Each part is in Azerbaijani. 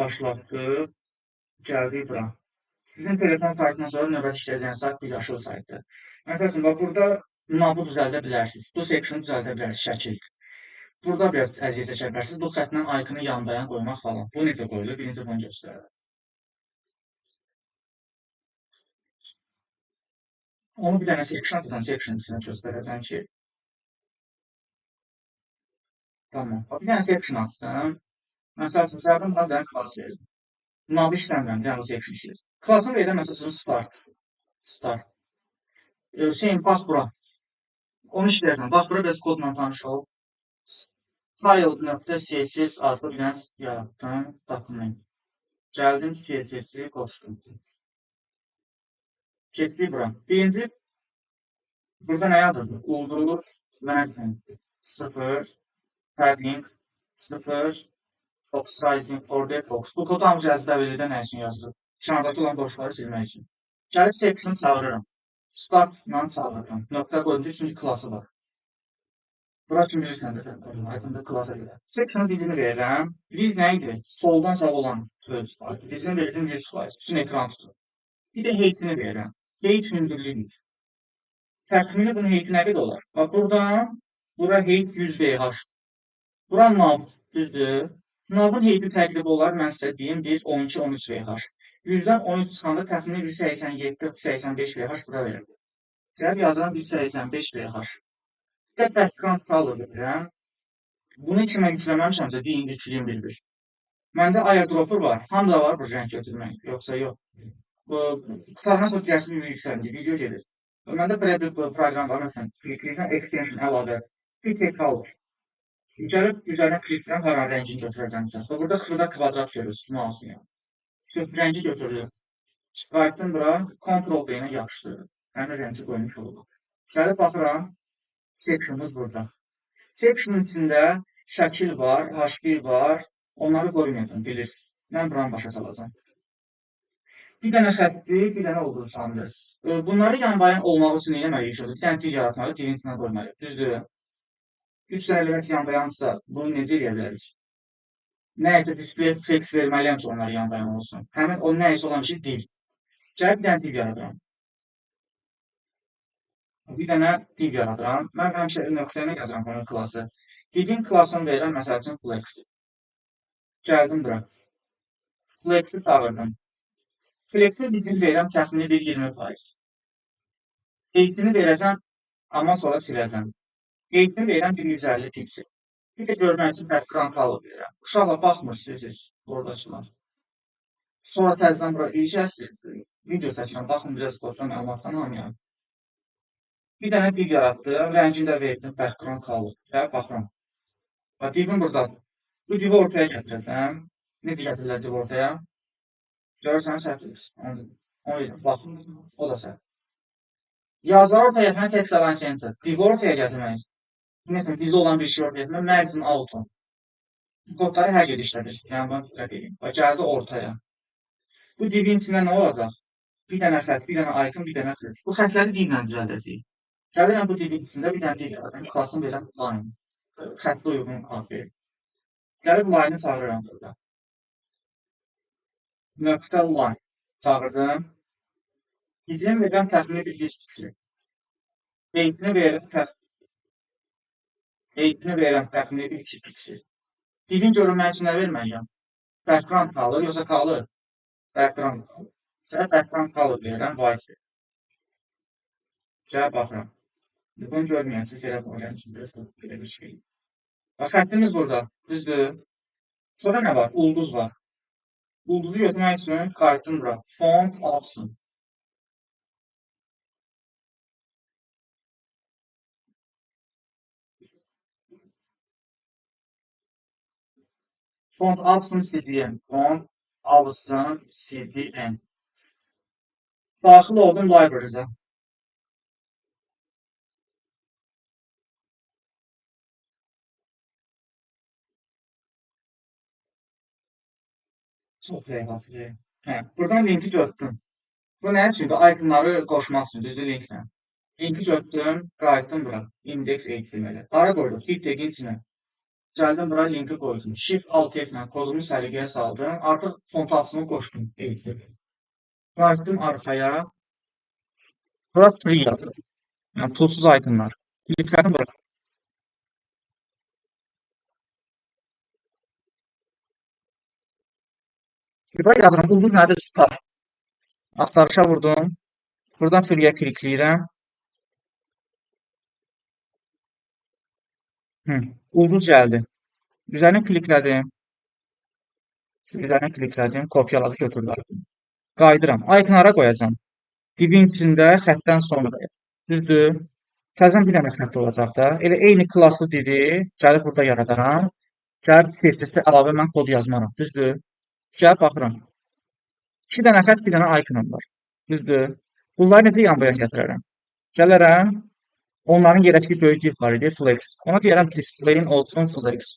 Başlatdıq. Gəldik bura. Sizin telefon saytından sonra növbəti işləyəcəyiniz sayt bir yaşıl saytdır. Məsələn, bax, burada nabı düzəldə bilərsiniz. Bu seksiyonu düzəldə bilərsiniz, şəkil. Burada biraz əziyyət çəkə bilərsiniz. Bu xətlə aykını yan-bayan qoymaq falan. Bu necə qoyulur? Birinci bunu göstərir. Onu bir dənə section açacam, section içində göstərəcəm ki, tamam. Bir dənə section açdım. Məsəl üçün, sizlərdən buna bir dənə class verin. Nabı işləmirəm, bir dənə bu section işləyir. Class'ın verirəm, məsəl üçün, start. Start. Hüseyin, bax bura. Onu işləyərsən. Bax bura biraz kodla tanış ol. File.css adlı bir dənə yaratdım. Dokument. Gəldim CSS-i qoşdum. Keçdik bura. Birinci, burada nə yazırdı? Uldurulur, mənəzin 0, tagging 0, box sizing for default. Bu kodu hamıca əzbərlikdə nə üçün yazılır? Kənardakı olan boşları silmək üçün. Gəlib section çağırıram. Start-la çağırıram. Nöqtə qoyunca çünki klası var. Bura kimi bilirsən də sən, aydındır, klasa görə. Section dizini verirəm. Diz nə idi? Soldan sağ olan söz var. Dizini verirəm 100%. Bütün ekran tutur. Bir də heytini verirəm. Heyt hündürlüyü. Təxmini bunun heyti nə qədər olar? Bax, buradan, bura heyt 100 VH. Bura nav, düzdür. Navın heyti təqrib olar, mən sizə deyim, 12-13 VH. 100-dən 13 çıxanda təxmini 187-85 VH bura verir. Gəlib yazıram 185 VH. Bir də background color verirəm. Bunu kimə yükləməmişəmsə, deyin, yükləyim bir-bir. Məndə airdropper var. Hamda var bu rəng götürmək, yoxsa yox. Qutarına sonra gəlsin yüksəldir, video gedir. Məndə belə bir proqram var, məsələn, klikləyirsən, extension əlavə, fit color. Gəlib üzərinə klikləyirəm, hər an rəngini götürəcəmsə. Burada xırda kvadrat görürsünüz, mouse'u. Rəngi götürülür. Qayıtdım bura, Ctrl-D ilə yapışdırırım. Həmin rəngi qoymuş olurum. Gəlib baxıram, sectionumuz burada. Sectionun içində şəkil var, H1 var, onları qoymayacam, bilirsiniz. Mən buranı başa salacam. Bir dənə xətti, bir dənə ulduz sanırız. Bunları yan-bayan olmaq üçün eləməliyik. Bir dənə dil yaratmalı, dilin içinə qoymalıyıq. Düzdür. 3 dənə element yan-bayansa, bunu necə eləyə bilərik? Nəyəsə display flex verməliyəm ki, onları yan-bayan olsun. Həmin o nəyəsə olan şey dil. Gəlib bir dənə dil yaradıram. Bir dənə dil yaradıram. Mən həmişə nöqtəyinə yazıram bunun klası. Dilin klasını verirəm, məsəl üçün flex. Gəldim bura. Flex'i çağırdım. Flex'i dizini verirəm, təxmini 1-20%. Qeydini verəcəm, amma sonra siləcəm. Qeydini verirəm 150 piksel. Bir də görmək üçün background color verirəm. Uşaqla baxmırsınız, oradakılar. Sonra təzdən bura ilişəsiniz. Video çəkirəm, baxın, biraz koddan məlumatdan anlayalım. Bir dənə dil yaratdım, rəngini də verdim, background color. Və baxıram. Divim buradadır. Bu divi ortaya gətirəcəm. Necə gətirirlər divi ortaya? Görürsən, səhvliyiz. Onu baxın, o da səhv. Yazıları ortaya gətirmək text align center. Divi ortaya gətirmək. Ümumiyyətlə, dizi olan bir şey ortaya gətirmək. Margin auto. Kodları hər yerdə işlədirsiniz. Yəni, bunu diqqət edin. Gəldi ortaya. Bu divin içində nə olacaq? Bir dənə xət, bir dənə icon, bir dənə xət. Bu xətləri divlə düzəldəcəyik. Gəlirəm bu divin içində bir dənə div yaradım. Klasını verəm line. Xəttə uyğun ad verir. Gəlib line'ı çağırıram burada. Nöqtə line. Çağırdım. Dizini verirəm təxmini bir 100 piksel. Qeydini verirəm təxmini bir 2 piksel. Divin görünmək üçün nə verməliyəm? Background color, yoxsa color? Background color. Background color verirəm, white. Gəl baxıram. Bunu görməyəsiniz, yerə qoyulan kimi belə bir şey. Xəttimiz burada, düzdür. Sonra nə var? Ulduz var. Ulduzu götürmək üçün qayıtdım bura. Font option. Font option CDN. Font option CDN. Daxil oldum library'ə. Çox zəifəsir. Buradan linki götürdüm. Bu nə üçündür? Iconları qoşmaq üçün, düzdür linklə. Linki götürdüm, qayıtdım bura. Index HTML. Hara qoydum? Tip tegin içinə. Gəldim bura linki qoydum. Shift Alt F ilə kodumu səliqəyə saldım. Artıq font alsını qoşdum. Easy. Qayıtdım arxaya. Bura free yazır. Yəni pulsuz itemlar. Kliklədim bura. Bura yazıram. Ulduz nədir? Start. Axtarışa vurdum. Buradan free'yə klikləyirəm. Ulduz gəldi. Üzərinə kliklədim. Üzərinə kliklədim. Kopyaladı götürdüm. Qayıdıram. Iconlara qoyacam. Dibin içində xəttdən sonra. Düzdür. Təzən bir dənə xətt olacaq da. Elə eyni klaslı dili gəlib burada yaradaram. Gəlib CSS-də əlavə mən kod yazmaram. Düzdür. Gəlib baxıram. 2 dənə xətt, bir dənə iconum var. Düzdür. Bunları necə yan-bayan gətirərəm? Gələrəm. Onların yerləşdiyi böyük div var idi. Flex. Ona deyərəm display'in olsun flex.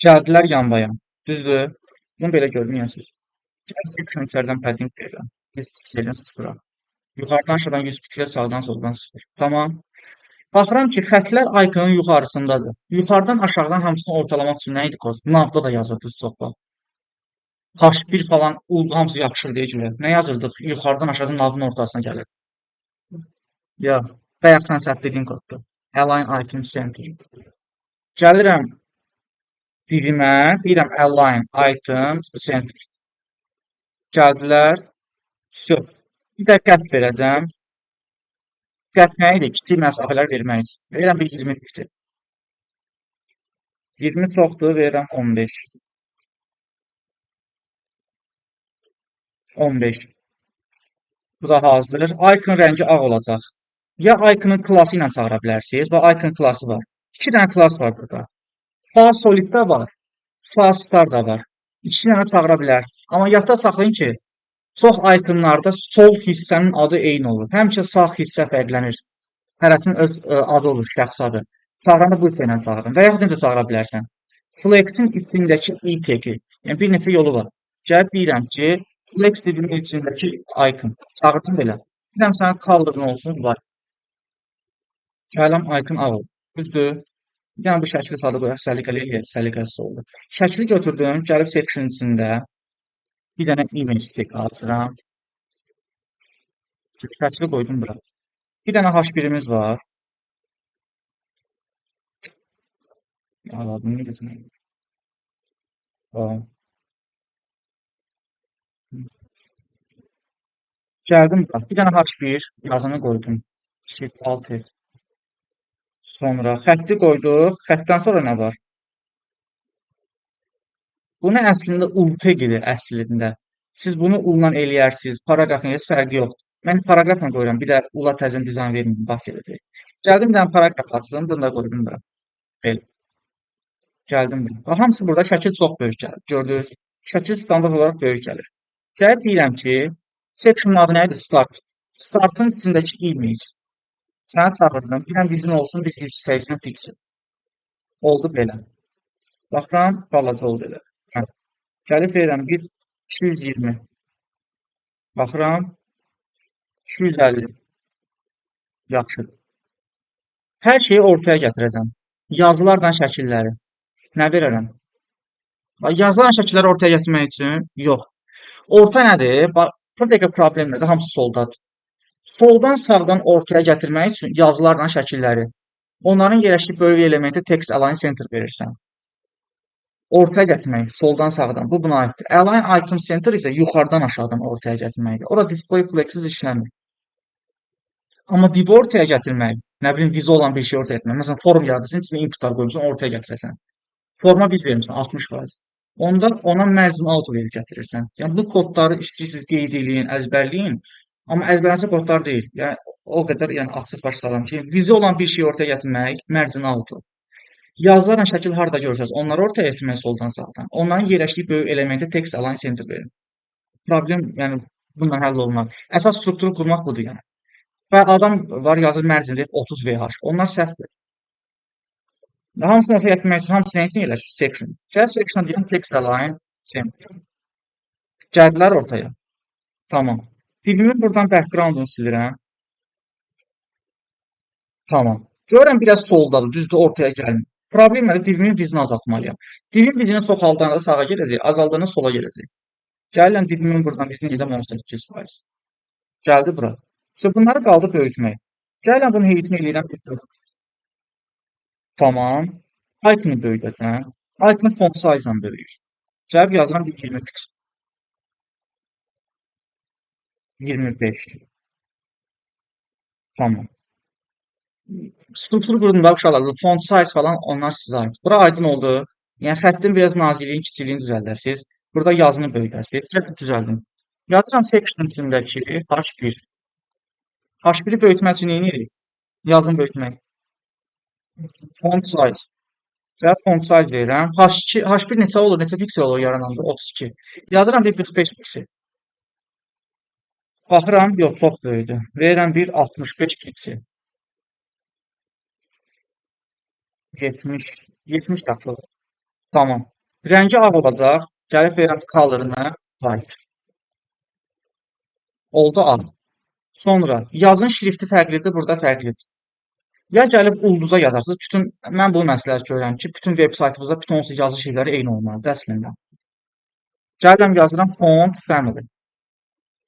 Gəldilər yan-bayan. Düzdür. Bunu belə görməyəsiniz. Section-lərdən padding verirəm. 100 pikselin 0-a. Yuxarıdan aşağıdan 100 piksel, sağdan soldan 0. Tamam. Baxıram ki, xəttlər iconun yuxarısındadır. Yuxarıdan aşağıdan hamısını ortalamaq üçün nə idi kod? Navda da yazırdıq çox vaxt. H1 falan hamısı yapışır deyə görə. Nə yazırdıq? Yuxarıdan aşağıdan navın ortasına gəlir. Ya, bayaq sən səhv dediyin koddur. Align item center. Gəlirəm divimə, deyirəm align item center. Gəldilər. Sök. Bir də qət verəcəm. Qət nə idi? Kiçik məsafələr vermək üçün. Verirəm bir 20 piksel. 20 çoxdur, verirəm 15. 15. Bu da hazır. Icon rəngi ağ olacaq. Ya iconun klası ilə çağıra bilərsiniz. Və icon klası var. 2 dənə klas var burada. Fast Solid da var. Fast Star da var. 2 dənə çağıra bilərsiniz. Amma yadda saxlayın ki, çox iconlarda sol hissənin adı eyni olur. Həmişə sağ hissə fərqlənir. Hərəsinin öz adı olur, şəxsi adı. Çağıranda bu hissə ilə çağırın. Və yaxud necə çağıra bilərsən? Flex'in içindəki i-teki. Yəni bir neçə yolu var. Gəlib deyirəm ki, Flex divimin içindəki icon. Çağırdım belə. Deyirəm sənin color'ın olsun var. Gələm icon ağ olur. Düzdür. Yəni bu şəkli sadə qoyaq, səliqəli eləyək, səliqəsiz oldu. Şəkli götürdüm, gəlib section içində bir dənə image stick açıram. Şəkli qoydum bura. Bir dənə H1'imiz var. Aladım, ne getirməyim? Gəldim bura. Bir dənə H1 yazını qoydum. Shift Alt F. Sonra xətti qoyduq. Xəttdən sonra nə var? Bunu əslində ULTEG-dir əslində. Siz bunu UL-la eləyərsiniz. Paraqrafın heç fərqi yoxdur. Mən paraqrafla qoyuram. Bir də UL-a təzən dizayn verməyim. Bax gələcək. Gəldim bir dənə paraqraf açdım. Bunu da qoydum bura. Belə. Gəldim bura. Bax, hamısı burada şəkil çox böyük gəlir. Gördünüz? Şəkil standart olaraq böyük gəlir. Gəlib deyirəm ki, section'un adı nə idi? Start. Startın içindəki image. Sənə çağırdım. Bir dənə bizim olsun, bir 180 piksel. Oldu belə. Baxıram, balaca oldu elə. Gəlib verirəm bir 220. Baxıram 250. Yaxşıdır. Hər şeyi ortaya gətirəcəm. Yazılarla şəkilləri. Nə verərəm? Yazılarla şəkilləri ortaya gətirmək üçün yox. Orta nədir? Bir dəqiqə problem nədir? Hamısı soldadır. Soldan sağdan ortaya gətirmək üçün yazılarla şəkilləri. Onların yerləşdiyi böyük elementi text align center verirsən. Ortaya gətirmək, soldan sağdan. Bu buna aiddir. Align item center isə yuxarıdan aşağıdan ortaya gətirməkdir. O da display flexiz işləmir. Amma divi ortaya gətirmək, nə bilim vizi olan bir şey ortaya gətirmək. Məsələn, form yaradırsan, içində inputlar qoyursan, ortaya gətirəsən. Forma biz vermirsən 60%. Onda ona margin out verib gətirirsən. Yəni bu kodları istəyirsiniz qeyd eləyin, əzbərləyin. Amma əzbərləsə kodlar deyil. Yəni o qədər açıq baş sağlam ki, vizi olan bir şey ortaya gətirmək margin out-dur. Yazılarla şəkil harda görsəz, onları ortaya gətirmək soldan sağdan. Onların yerləşdiyi böyük elementi text align center verin. Problem, yəni bununla həll olunur. Əsas strukturu qurmaq budur yəni. Və adam var yazır margin deyib 30 VH. Onlar səhvdir. Hamısını ortaya gətirmək üçün hamısı nə üçün yerləşir? Section. Gəl section deyəm text align center. Gəldilər ortaya. Tamam. Divimin buradan background'unu silirəm. Tamam. Görürəm biraz soldadır, düzdür, ortaya gəlmir. Problem nədir? Divimin bizini azaltmalıyam. Divin bizini çoxaldanda sağa gedəcək, azaldanda sola gedəcək. Gəlirəm divimin buradan bizini edəm 18%. Gəldi bura. İşte bunları qaldı böyütmək. Gəlirəm bunun heyətini eləyirəm. Tamam. Icon-u böyüdəcəm. Icon font size-ını böyüyür. Cavab yazıram 20 pixel. 25. Tamam. Struktur qurumunda uşaqlar, font size falan onlar sizə aid. Bura aydın oldu. Yəni xəttin biraz nazikliyin, kiçiliyini düzəldərsiniz. Burada yazını böyüdərsiniz. Gəl düzəldim. Yazıram section içindəki H1. H1-i böyütmək üçün nə edirik? Yazını böyütmək. Font size. Və font size verirəm. H2, H1 neçə olur? Neçə piksel olur yarananda? 32. Yazıram bir 45 piksel. Baxıram, yox, çox böyüdü. Verirəm bir 65 piksel. 70 daxil. Tamam. Rəngi ağ olacaq. Gəlib verirəm color-ını white. Oldu ağ. Sonra yazın şrifti fərqlidir, burada fərqlidir. Ya gəlib ulduza yazarsınız. Bütün mən bunu məsləhət görürəm ki, bütün veb saytımızda bütün onsuz yazı şrifləri eyni olmalıdır əslində. Gəlirəm yazıram font family.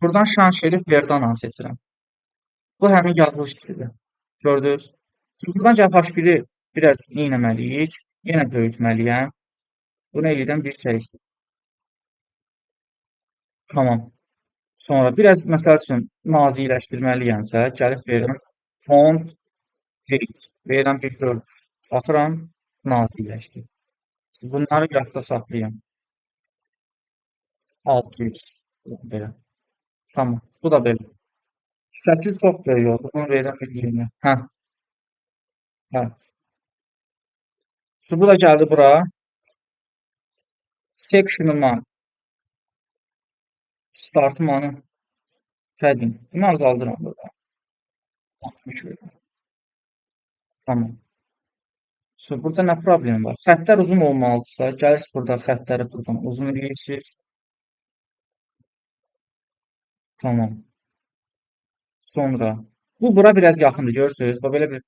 Buradan şan şerif Verdananı seçirəm. Bu həmin yazılı şriftidir. Gördünüz? Buradan gəlib H1-i biraz neynəməliyik? Yenə böyütməliyəm. Bunu eləyirəm bir çəkdir. Tamam. Sonra biraz məsəl üçün nazikləşdirməliyəmsə, gəlib verirəm font height. Verirəm bir 4. Baxıram, nazikləşdir. Bunları yadda saxlayın. 600. Belə. Tamam. Bu da belə. 8 çox böyük oldu. Bunu verirəm bir 20. Hə. Hə. Bu da gəldi bura. Section'ıma startmanı padding. Bunu azaldıram burada. 60 verirəm. Tamam. Burada nə problem var? Xəttlər uzun olmalıdırsa, gəlirsiniz burada xəttləri buradan uzun edirsiniz. Tamam. Sonra bu bura biraz yaxındır, görürsünüz. Bu belə bir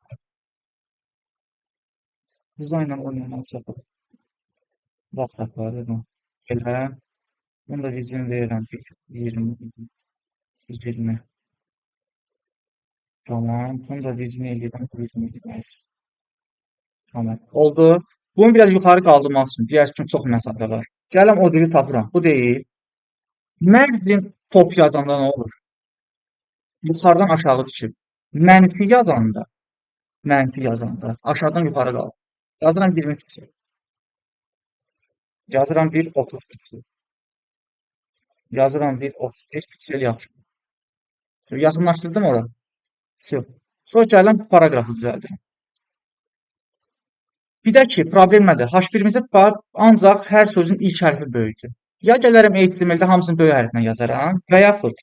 dizaynla oynamaq çapır. Vaxt aparır. Elə. Bunu da izin verirəm. 20. 120. Tamam. Bunu da izin edirəm. 120. Tamam. Oldu. Bunu biraz yuxarı qaldırmaq üçün deyərsiniz çox məsafə var. Gələm o dili tapıram. Bu deyil. Margin top yazanda nə olur? Yuxarıdan aşağı düşür. Mənfi yazanda aşağıdan yuxarı qalır. Yazıram 20 piksel. Yazıram bir 30 piksel. Yazıram bir 35 piksel yaxşı. Yaxınlaşdırdım ora. Sonra gələm bu paragrafı düzəldirəm. Bir də ki, problem nədir? H1-imizi ancaq hər sözün ilk hərfi böyükdür. Ya gələrəm HTML-də hamısını böyük hərflə yazaram və yaxud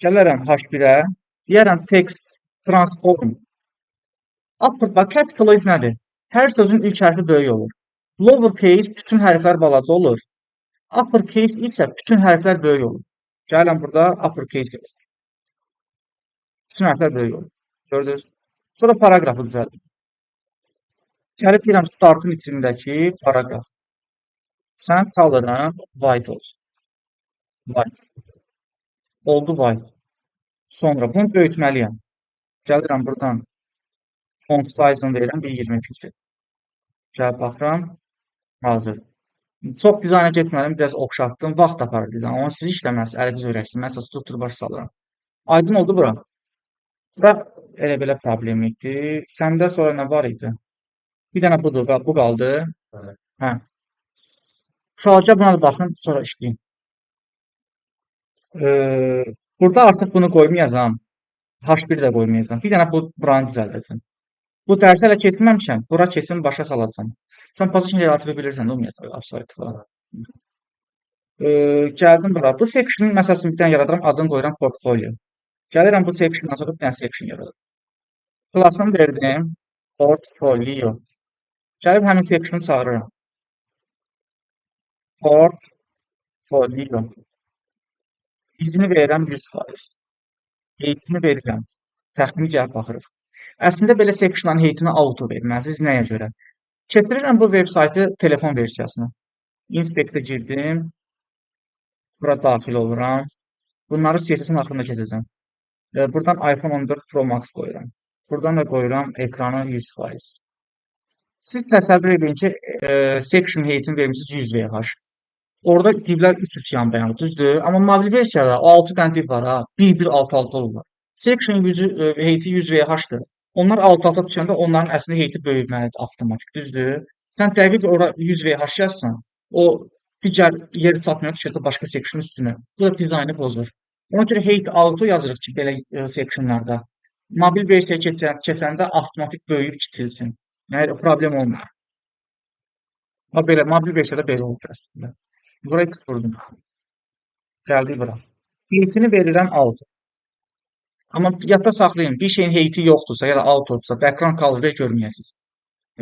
gələrəm H1-ə, deyərəm text transform. Upper capitalize nədir? Hər sözün ilk hərfi böyük olur. Lowercase bütün hərflər balaca olur. Uppercase isə bütün hərflər böyük olur. Gələm burada uppercase yazır. Bütün hərflər böyük olur. Gördünüz? Sonra paragrafı düzəldir. Gəlib deyirəm startın içindəki paragraf. Sən color'ın white olsun. White. Oldu white. Sonra bunu böyütməliyəm. Gəlirəm buradan font size-ını verirəm 1.20 piksel. Gəlib baxıram. Hazır. Çox dizayna getmədim, biraz oxşatdım. Vaxt aparır dizayn. Onu siz işləməz, əliniz öyrəşsin. Mən sizə struktur baş salıram. Aydın oldu bura. Bura elə belə problem idi. Səndə sonra nə var idi? Bir dənə budur, bu qaldı. Hə. Sadəcə buna da baxın, sonra işləyin. Burada artıq bunu qoymayacam. H1 də qoymayacam. Bir dənə buranı düzəldəcəm. Bu dərsi hələ keçməmişəm. Bura keçim başa salacam. Sən position yaratı bilirsən, ümumiyyətlə, upside falan. Gəldim bura. Bu section məsələsini bir dənə yaradıram, adını qoyuram portfolio. Gəlirəm bu sectiondan sonra bir dənə section yaradıram. Classını verdim. Portfolio. Gəlib həmin sectionu çağırıram. Portfolio. İzini verirəm 100%. Heytini verirəm. Təxmini gəlib baxırıq. Əslində belə sectionların heytini auto verməlisiz. Nəyə görə? Keçirirəm bu web saytı telefon versiyasına. Inspectə girdim. Bura daxil oluram. Bunları seçsin axırında keçəcəm. Buradan iPhone 14 Pro Max qoyuram. Buradan da qoyuram ekranı 100%. Siz təsəvvür edin ki, section heightin vermişsiniz 100 VH. Orada divlər 3 yan bəyanı, düzdür? Amma mobil versiyada o 6 dənə div var ha, 1-1-6-6 olurlar. Section heyti 100 VH-dır. Onlar alt-alta düşəndə onların əslində heyti böyüməlidir avtomatik, düzdür? Sən dəqiq ora 100 VH yazsan, o digər yeri çatmayan düşəcək başqa section üstünə. Bu da dizaynı pozur. Ona görə heyt auto yazırıq ki, belə sectionlarda. Mobil versiyaya keçəndə avtomatik böyüyüb kiçilsin. Yəni problem olmur. Ha belə mobil versiyada belə olur əslində. Buraya vurdum. Gəldi bura. Heytini verirəm auto. Amma yadda saxlayın, bir şeyin heyti yoxdursa ya da autodursa, background color görməyəsiniz.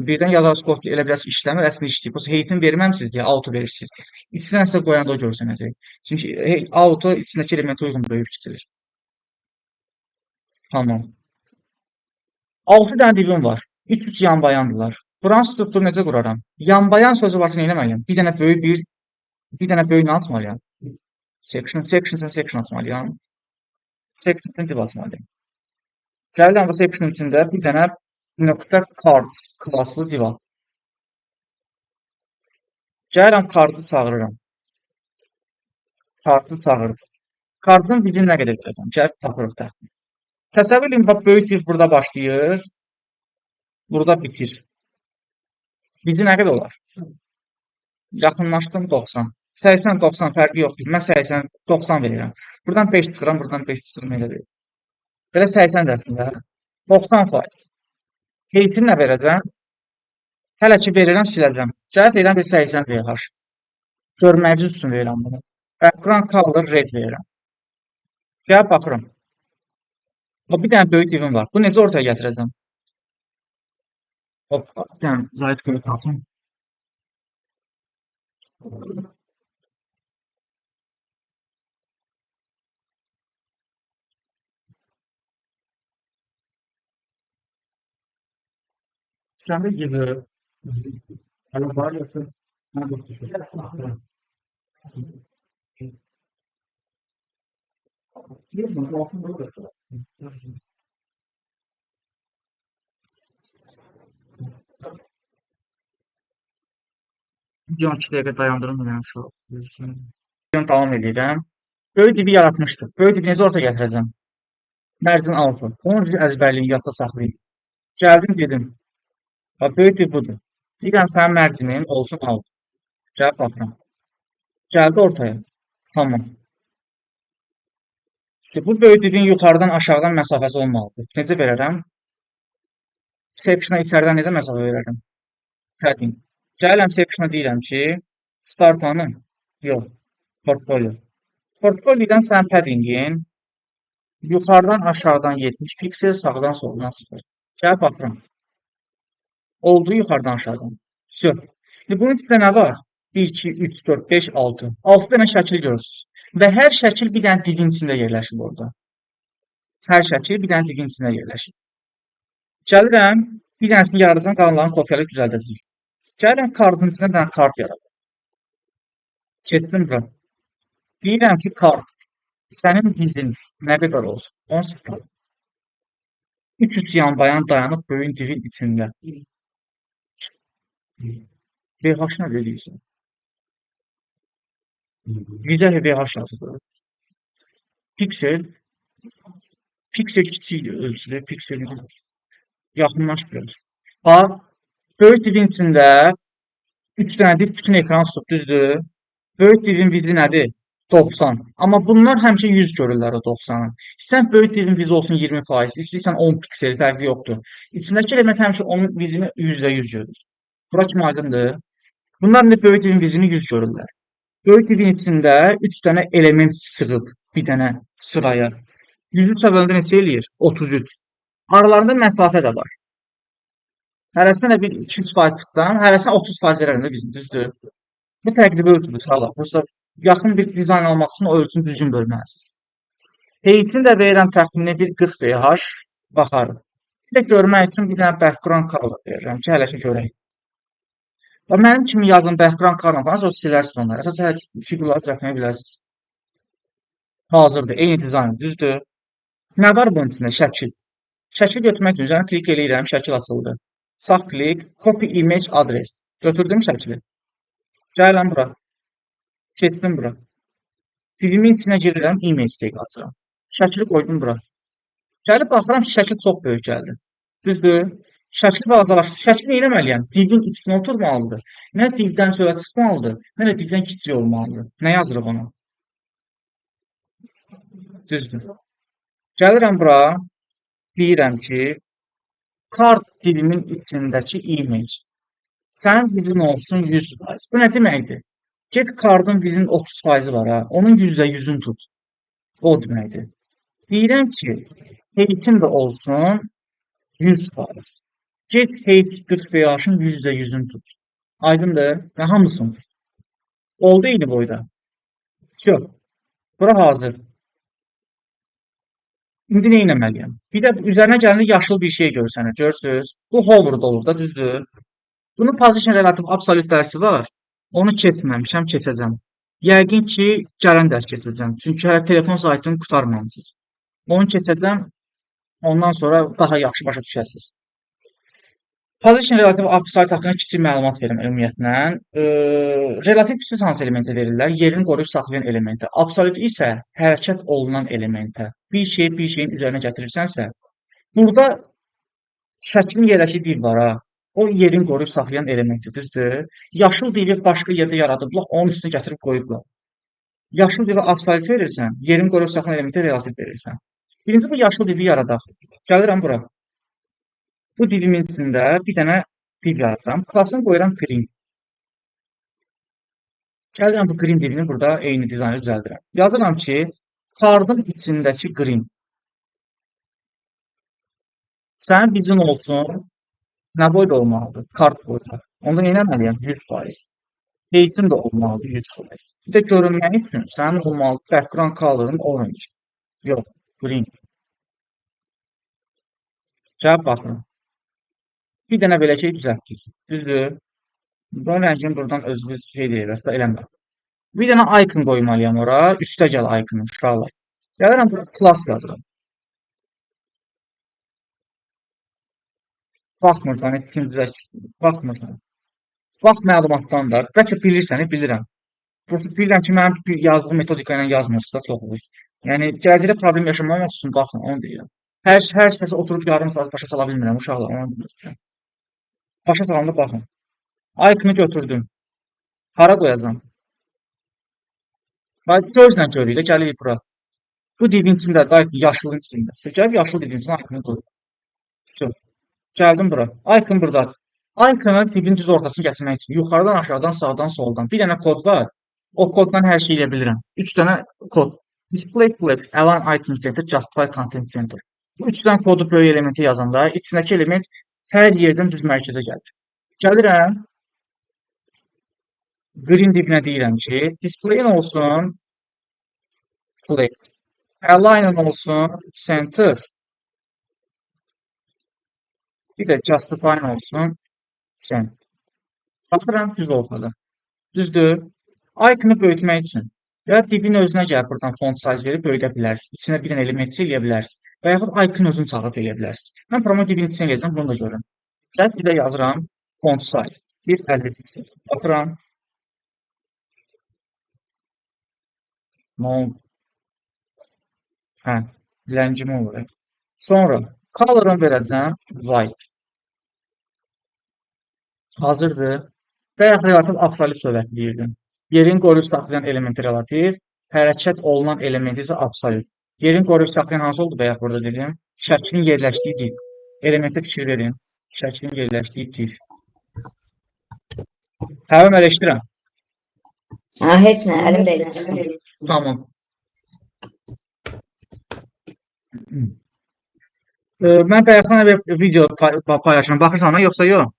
Birdən yazarız kod elə biraz işləmir, əslində işləyir. Bu heytini verməmsiniz deyə auto verirsiniz. İçinə nəsə qoyanda o görsənəcək. Çünki auto içindəki elementə uyğun böyüyüb kiçilir. Tamam. 6 dənə divim var. 3 yanbayandırlar. Buranın strukturu necə quraram? Yanbayan sözü varsa nə etməliyəm? Bir dənə böyük bir dənə böyük nə atmalıyam? Section atmalıyam. Section div atmalıyam. Gəlirəm bu section içində bir dənə nöqtə cards klaslı div at. Gəlirəm card'ı çağırıram. Card'ı çağırdım. Card'ın dizini nə qədər biləcəm? Gəlib tapırıq da. Təsəvvür edin, bax böyük div burada başlayır. Burada bitir. Dizi nə qədər olar? Yaxınlaşdım 90. 80-90 fərqi yoxdur. Mən 80-90 verirəm. Buradan 5 çıxıram, buradan 5 çıxıram elə verir. Belə 80 dərsində 90%. Heytini nə verəcəm? Hələ ki verirəm, siləcəm. Cəhət verirəm bir 80 VH. Görməyiniz üçün verirəm bunu. Background color red verirəm. Gəlib baxıram. Bir dənə böyük divim var. Bu necə ortaya gətirəcəm? Hop, bir dənə zayıf görə tapım. Sen de gibi hani var yoksa nasıl düşün? Videonu 2 dəqiqə dayandırım ben şu. Videonu davam edirəm. Böyük dibi yaratmışdıq. Böyük dibi necə ortaya gətirəcəm? Mərcin altı. Onun üçün əzbərliyi yadda saxlayın. Gəldim dedim. Böyük dib budur. Deyirəm sənin mərcinin olsun altı. Gəlib baxıram. Gəldi ortaya. Tamam. İşte bu böyük dibin yuxarıdan aşağıdan məsafəsi olmalıdır. Necə verərəm? Section'a içərdən necə məsafə verərəm? Padding. Gəlirəm section'a deyirəm ki, start hanı? Yox. Portfolio. Portfolio'dan sən paddingin yuxarıdan aşağıdan 70 piksel, sağdan soldan 0. Gəlib baxıram. Oldu yuxarıdan aşağıdan. Sür. Bunun içində nə var? 1, 2, 3, 4, 5, 6. 6 dənə şəkil görürsünüz. Və hər şəkil bir dənə divin içində yerləşir orada. Hər şəkil bir dənə divin içində yerləşir. Gəlirəm, bir dənəsini yaradacam, qalanlarını kopyalayıb düzəldəcəyik. Gəlirəm, kartın içində bir dənə kart yaradım. Keçdim bura. Deyirəm ki, kart. Sənin dizin nə qədər olsun? 10 300 yanbayan dayanıb böyün divin içində. VH nə deyirsən? Bizə VH yazılır. Piksel kiçik ölçüdə, piksel yaxınlaşmır. Bax, böyük divin içində 3 dənə div bütün ekran tutub, düzdür? Böyük divin vizi nədir? 90. Amma bunlar həmişə 100 görürlər o 90-ı. İstəyirsən böyük divin vizi olsun 20%, istəyirsən 10 piksel, fərqi yoxdur. İçindəki element həmişə onun vizini %100 görür. Bura kimi aydındır. Bunlar indi böyük divin vizini 100 görürlər. Böyük divin içində 3 dənə element sığıb bir dənə sıraya. 103 əvvəlində neçə eləyir? 33. Aralarında məsafə də var. Hərəsinə bir 200% çıxsam, hərəsinə 30% verərəm də bizim, düzdür? Bu təqribi ölçüdür, sağlar. Bursa yaxın bir dizayn almaq üçün o ölçünü düzgün bölməlisiniz. Heytini də verirəm təxminə bir 40 VH baxarım. Bir də görmək üçün bir dənə background color verirəm ki, hələ ki görək. Və mənim kimi yazın background kartla falan sonra silərsiniz onları. Əsas hər fiqurları düzəltməyə bilərsiniz. Hazırdır. Eyni dizayn, düzdür? Nə var bunun içində? Şəkil. Şəkil götürmək üçün üzərinə klik eləyirəm, şəkil açıldı. Sağ klik, copy image address. Götürdüm şəkili. Gəlirəm bura. Keçdim bura. Dilimin içinə girirəm, image deyə açıram. Şəkili qoydum bura. Gəlib baxıram ki, şəkil çox böyük gəldi. Düzdür? Şəkli balacalaşdır. Şəkli nə etməliyəm? Divin içinə oturmalıdır. Nə divdən çölə çıxmalıdır, nə də divdən kiçik olmalıdır. Nə yazırıq ona? Düzdür. Gəlirəm bura, deyirəm ki, kart dilimin içindəki image. Sənin vizin olsun 100%. Bu nə deməkdir? Get kartın vizin 30% var ha. Onun %100'ünü tut. O deməkdir. Deyirəm ki, heitin də olsun 100%. Get heit 40 pH'ın %100'ünü tut. Aydındır? Və hamısını tut. Oldu eyni boyda. Yox. Bura hazır. İndi nə etməliyəm? Bir də üzərinə gələndə yaşıl bir şey görsənir. Görürsünüz? Bu hover'da olur da, düzdür? Bunun position relative absolute dərsi var. Onu keçməmişəm, keçəcəm. Yəqin ki, gələn dərs keçəcəm. Çünki hələ telefon saytını qurtarmamışsınız. Onu keçəcəm, ondan sonra daha yaxşı başa düşəsiniz. Position relative absolute haqqında kiçik məlumat verim ümumiyyətlə. Relativ siz hansı elementə verirlər? Yerini qoruyub saxlayan elementə. Absolute isə hərəkət olunan elementə. Bir şeyin üzərinə gətirirsənsə, burada şəklin yerləşdiyi dil var ha. O yerini qoruyub saxlayan elementi, düzdür? Yaşıl dili başqa yerdə yaradıblar, onun üstünə gətirib qoyublar. Yaşıl dili absolute verirsən, yerini qoruyub saxlayan elementi relativ verirsən. Birinci bu yaşıl dili yaradaq. Gəlirəm bura. Bu dilimin içində bir dənə dil yaradıram. Klasını qoyuram green. Gəlirəm bu green dilini burada eyni dizaynı düzəldirəm. Yazıram ki, kardın içindəki green. Sənin vizin olsun, nə boyda olmalıdır? Kart boyda. Onda nə etməliyəm? 100%. Heitin də olmalıdır 100%. Bir də görünmək üçün sənin olmalıdır background color'ın orange. Yox, green. Cavab baxın. Bir dənə belə şey düzəltdik. Düzdür? Bunun rəngini buradan özünüz şey deyir, əslində eləmir. Bir dənə icon qoymalıyam ora, üstə gəl iconu, uşaqlar. Gəlirəm burada class yazıram. Baxmırsan, heç kim baxmırsan. Bax məlumatdan da, bəlkə bilirsən, bilirəm. Bilirəm ki, mənim yazdığım metodika ilə yazmırsınız da çoxunuz. Yəni, gələcəkdə problem yaşamamaq üçün baxın, onu deyirəm. Hər səsi oturub yarım saat başa sala bilmirəm, uşaqlar, onu bilirəm. Başa salanda baxın. Iconu götürdüm. Hara qoyacam? Gözlə görürük, gəlirik bura. Bu divin içində, yaşılın içində. Gəlib yaşıl divin içində iconu qoyuram. Gəldim bura. Icon buradadır. Iconu divin düz ortasını gətirmək üçün yuxarıdan, aşağıdan, sağdan, soldan bir dənə kod var. O koddan hər şey edə bilirəm. 3 dənə kod. Display flex, align item center, justify content center. Bu 3 dənə kodu böyük elementi yazanda içindəki element hər yerdən düz mərkəzə gəlir. Gəlirəm. Green divinə deyirəm ki, display'in olsun flex. Align olsun center. Bir də justify olsun center. Baxıram düz ortada. Düzdür? Iconu böyütmək üçün ya divin özünə gəl buradan font size verib böyüdə bilərsiniz. İçinə bir dənə element eləyə bilərsiniz. Və yaxud icon özünü çağırıb eləyə bilərsiniz. Mən promo divin içinə gələcəm, bunu da görürəm. Gəlib bir də yazıram font size 1.50 piksel. Baxıram. Hə, ləngimə olur. Sonra color-ını verəcəm white. Hazırdır. Və yaxud relativ absolut söhbət deyirdim. Yerini qoruyub saxlayan elementi relativ, hərəkət olunan elementi isə absolut. Yerini qoruyub saxlayan hansı oldu bayaq burada dedim? Şəklin yerləşdiyi dil. Elementə fikir verin. Şəklin yerləşdiyi dil. Həvəm eləşdirəm. Heç nə, əlim də elə çıxmır. Tamam. Mən bayaqdan video paylaşıram. Baxırsan ona, yoxsa yox?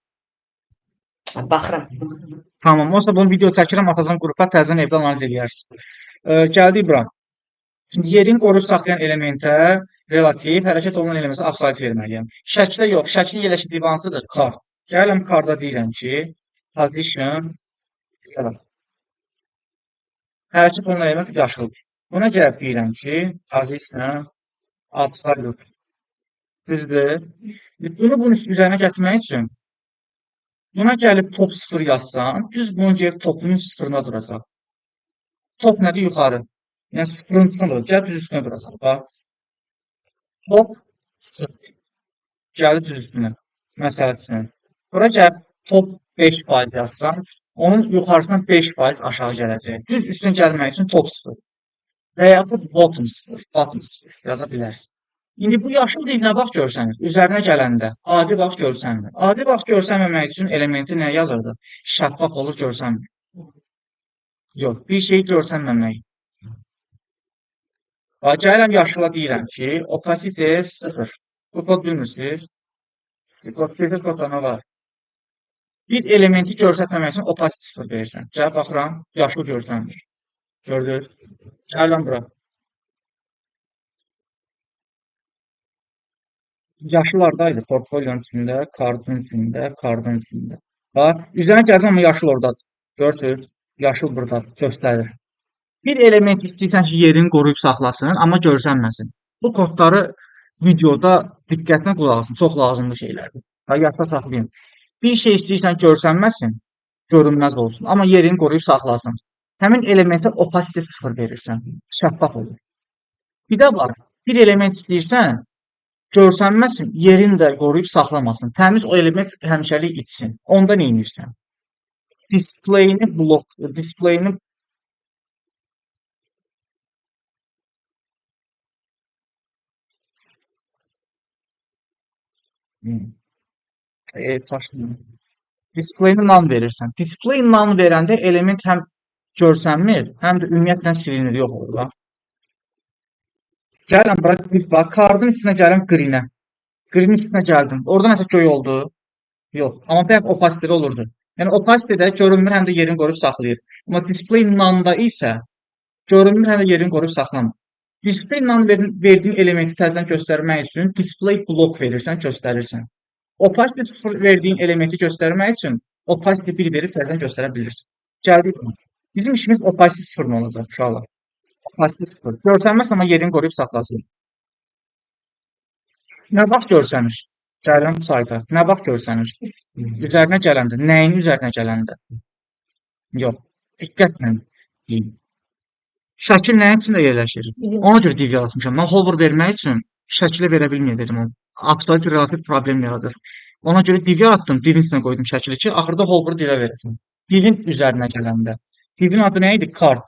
Baxıram. Tamam, olsa bunu video çəkirəm, atacam qrupa, təzən evdə analiz edərsiniz. Gəldik bura. Şimdi yerini qoruyub saxlayan elementə relativ, hərəkət olunan elementə absolut verməliyəm. Şəklə yox, şəklin yerləşdiyi hansıdır? Kart. Gələm karda deyirəm ki, position, yalan. Hərəkət olunan element yaşıldır. Buna gəlib deyirəm ki, position absolute. Düzdür. Bunu bunun üzərinə gətirmək üçün buna gəlib top 0 yazsan, düz bunun gəlib topunun sıfırına duracaq. Top nədir? Yuxarı. Yəni sıfırın üstünə duracaq. Gəl düz üstünə duracaq. Bax. Top 0. Gəlir düz üstünə. Məsəl üçün. Bura gəlib top 5% yazsan, onun yuxarısından 5% aşağı gələcək. Düz üstünə gəlmək üçün top 0. Və yaxud bottom 0, bottom 0 yaza bilərsin. İndi bu yaşıl deyil, nə vaxt görsənir? Üzərinə gələndə adi vaxt görsənmir. Adi vaxt görsənməmək üçün elementi nə yazırdı? Şəffaf olur, görsənmir. Yox, bir şey görsənməmək. Gələm yaşıla deyirəm ki, opacity 0. Bu kod bilmirsiniz? Kod kodlama var. Bir elementi görsətməmək üçün opacity 0 verirsən. Gəl baxıram, yaşıl görsənmir. Gördünüz? Gələm bura. Yaşılardaydı. Portfolyon içində, kartın içində, kardın içində. Bax, üzərinə gəlsəm amma yaşıl oradadır. Görsünüz? Yaşıl burada göstərir. Bir element istəyirsən ki, yerini qoruyub saxlasın, amma görsənməsin. Bu kodları videoda diqqətlə qulaq asın. Çox lazımlı şeylərdir. Yadda saxlayın. Bir şey istəyirsən görsənməsin, görünməz olsun, amma yerini qoruyub saxlasın. Həmin elementə opacity 0 verirsən, şəffaf olur. Bir də var, bir element istəyirsən, görsənməsin, yerini də qoruyub saxlamasın. Təmiz o element həmişəlik içsin. Onda nə edirsən? Displayini Displayini none verirsən. Display none verəndə element həm görsənmir, həm də ümumiyyətlə silinir, yox olur. Gələm, bax, kardın içinə gələm qrinə. Grinin içinə gəldim. Orada nəsə göy oldu. Yox. Amma bəyək opacity olurdu. Yəni opacity də görünmür, həm də yerini qoruyub saxlayır. Amma display none-da isə görünmür, həm də yerini qoruyub saxlamır. Display none verdiyin elementi təzədən göstərmək üçün display block verirsən, göstərirsən. Opacity 0 verdiyin elementi göstərmək üçün opacity 1 verib təzədən göstərə bilirsən. Gəldik buna. Bizim işimiz opacity 0 olacaq uşaqlar. Opacity 0. Görsənməz, amma yerini qoruyub saxlasın. Nə vaxt görsənir? Gələm sayda. Nə vaxt görsənir? Üzərinə gələndə. Nəyin üzərinə gələndə? Yox. Diqqətlə deyin. Şəkil nəyin içində yerləşir? Ona görə div yaratmışam. Mən hover vermək üçün şəkili verə bilməyəcəm onu. Absolut relativ problem yaradır. Ona görə div yaratdım. Divin içinə qoydum şəkili ki, axırda hover divə verəsin. Divin üzərinə gələndə. Divin adı nə idi? Kart.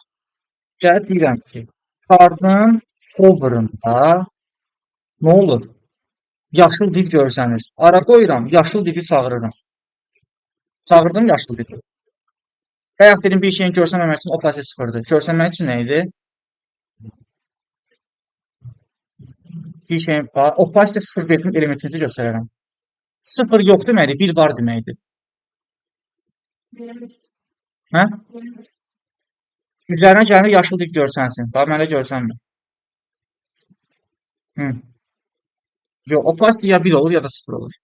Gəlib deyirəm ki, kartın hoverında nə olur? Yaşıl div görsənir. Ara qoyuram, yaşıl divi çağırıram. Çağırdım yaşıl divi. Bayaq dedim bir şeyin görsənməmək üçün opacity 0-dır. Görsənmək üçün nə idi? Bir şeyin opacity 0 verdim elementinizi göstərərəm. 0 yox deməkdir, 1 var deməkdir. Hə? Üzərinə gəlir yaşıl div görsənsin. Bax, mənə görsənmir. Yox, opacity ya 1 olur, ya da 0 olur.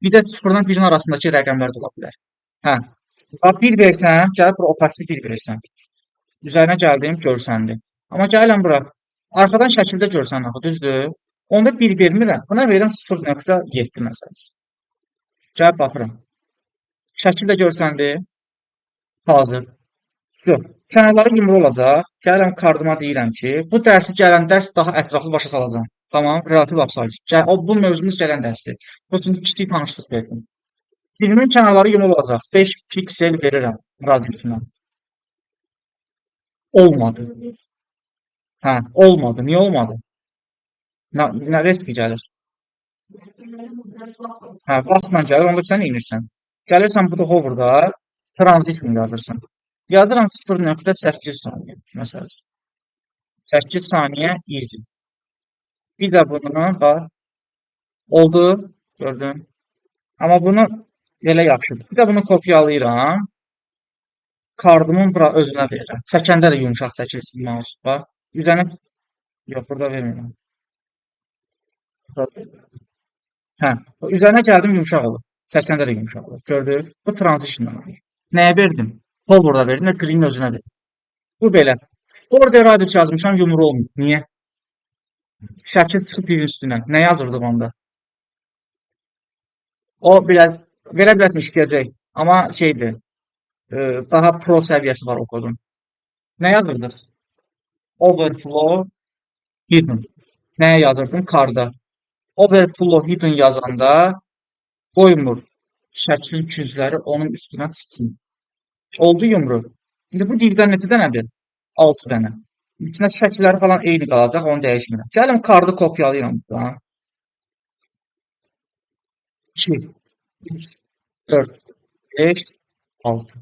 Bir də 0-dan 1-in arasındakı rəqəmlər də ola bilər. Hə. Bax, 1 versən, gəlib bura opacity 1 verirsən. Üzərinə gəldim, görsəndi. Amma gələm bura. Arxadan şəkildə görsən axı, düzdür? Onda 1 vermirəm. Buna verirəm 0.7 məsələn. Gəlib baxıram. Şəkildə görsəndi. Hazır. Yox. Kənarları yumru olacaq. Gəlirəm kardıma deyirəm ki, bu dərsi gələn dərs daha ətraflı başa salacağam. Tamam, relativ absolut. Bu mövzumuz gələn dərsdir. Bu üçün kiçik tanışlıq versin. Dilimin kənarları yumru olacaq. 5 piksel verirəm radiusuna. Olmadı. Hə, olmadı. Niyə olmadı? Nə riski gəlir? Hə, vaxtla gəlir, onda sən inirsən. Gəlirsən burada hoverda transition yazırsan. Yazıram 0.8 saniyə. Məsələn. 8 saniyə easy. Bir də bunu bax. Oldu. Gördün. Amma bunu elə yaxşıdır. Bir də bunu kopyalayıram. Kardımın bura özünə verirəm. Çəkəndə də yumuşaq çəkilsin mouse. Bax. Üzərinə yox, burada vermirəm. Hə. Üzərinə gəldim, yumuşaq olur. 80-də də yumuşaq olur. Gördünüz? Bu transition'dan alır. Nəyə verdim? Hover'da verdim və green özünə verdim. Bu belə. Orada radius yazmışam, yumru olmuyor. Niyə? Şəkil çıxıb bir üstünə. Nə yazırdıq onda? O biraz verə bilərsin istəyəcək. Amma şeydir. Daha pro səviyyəsi var o kodun. Nə yazırdıq? Overflow hidden. Nəyə yazırdım? Karda. Overflow hidden yazanda qoymur şəklin küzləri onun üstünə çıxsın. Oldu yumru. İndi bu divdən neçə dənədir? 6 dənə. İçində şəkilləri falan eyni qalacaq, onu dəyişmirəm. Gəlin kardı kopyalayıram buradan. 2, 3, 4, 5, 6.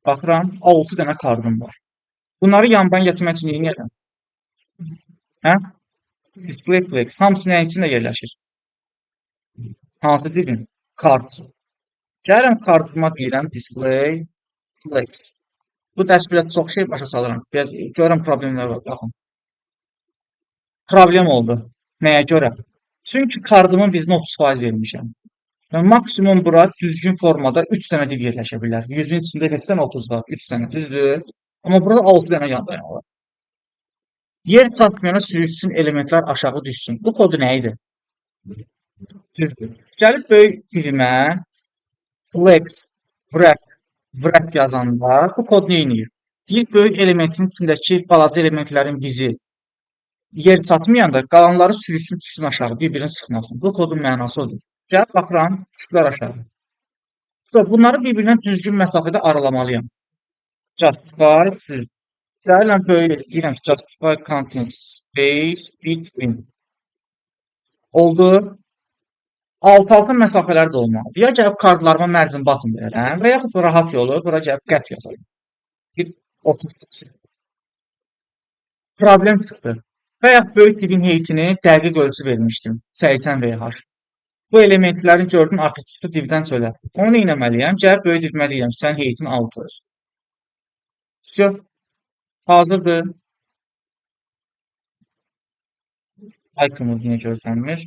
Baxıram, 6 dənə kardım var. Bunları yandan gətirmək üçün nə edirəm? Hə? Display flex. Hamısı nəyin içində yerləşir? Hansı dilin? Kart. Gəlirəm kartıma deyirəm display flex. Bu dərs biraz çox şey başa salıram. Biraz görürəm problemlər var. Baxın. Problem oldu. Nəyə görə? Çünki kardımın bizə 30% vermişəm. Yəni, maksimum bura düzgün formada 3 dənə div yerləşə bilər. 100-ün içində neçə dənə 30 var? 3 dənə, düzdür? Amma burada 6 dənə yan dayan var. Yer çatmayana sürüşsün, elementlər aşağı düşsün. Bu kodu nə idi? Düzdür. Gəlib böyük divimə flex, wrap yazanda bu kod nə edir? Bir böyük elementin içindəki balaca elementlərin bizi yer çatmayanda qalanları sürüşsün, düşsün aşağı, bir-birini sıxmasın. Bu kodun mənası odur. Gəlib baxıram, düşüklər aşağı. Bunları bir-birindən düzgün məsafədə aralamalıyam. Justify, gəlirəm böyük deyirəm ki, justify content space between. Oldu. Alt-alta məsafələr də olmalıdır. Ya gəlib kardlarıma margin button verərəm və yaxud rahat yolu, bura gəlib qət yazarım. Bir 32. Problem çıxdı. Və yaxud böyük divin heytini dəqiq ölçü vermişdim. 80 VH. Bu elementlərin gördüm artıq çıxdı divdən çölə. Onu nə etməliyəm? Gəlib böyük divimə deyirəm, sən heytin 6 öz. Hazırdır. Icon'umuz yine görsənmir.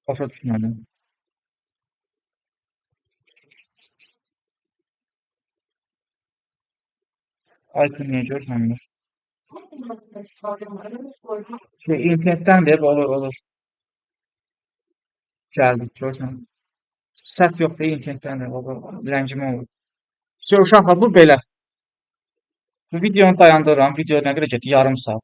Başa düşmədim. Icon niyə görsənmir? İnternetdən olur. Gəldik, görsən. Səhv yox da internetdən olur. Ləngimə olur. Uşaqlar, bu belə. Bu videonu dayandırıram. Video nə qədər getdi? Yarım saat.